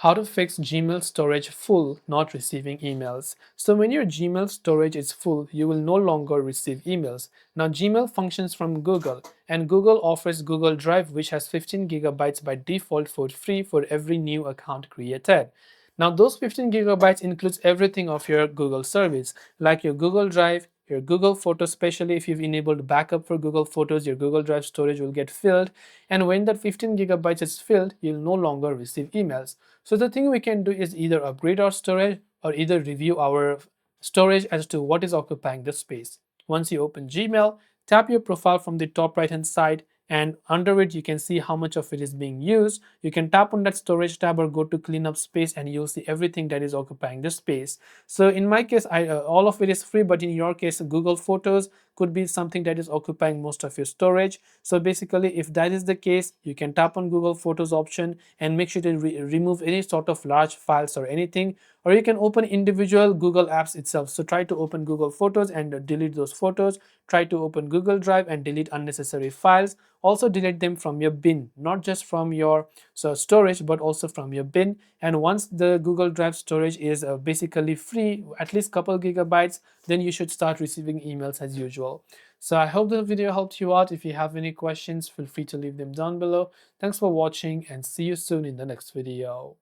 How to fix Gmail storage full, not receiving emails. So when your Gmail storage is full, you will no longer receive emails. Now Gmail functions from Google, and Google offers Google Drive, which has 15 gigabytes by default for free for every new account created. Now those 15 gigabytes includes everything of your Google service, like your Google Drive, your Google Photos, especially if you've enabled backup for Google Photos, your Google Drive storage will get filled. And when that 15 gigabytes is filled, you'll no longer receive emails. So the thing we can do is either upgrade our storage or either review our storage as to what is occupying the space. Once you open Gmail, tap your profile from the top right hand side, and under it you can see how much of it is being used. You can tap on that storage tab or go to clean up space and you'll see everything that is occupying the space. So in my case, all of it is free, but in your case Google Photos could be something that is occupying most of your storage. So basically, if that is the case, you can tap on Google Photos option and make sure to remove any sort of large files or anything, or you can open individual Google apps itself. So try to open Google Photos and delete those photos. Try to open Google Drive and delete unnecessary files. Also delete them from your bin, not just from your storage, but also from your bin. And once the Google Drive storage is basically free, at least couple gigabytes, then you should start receiving emails as usual. So I hope the video helped you out. If you have any questions, feel free to leave them down below. Thanks for watching and see you soon in the next video.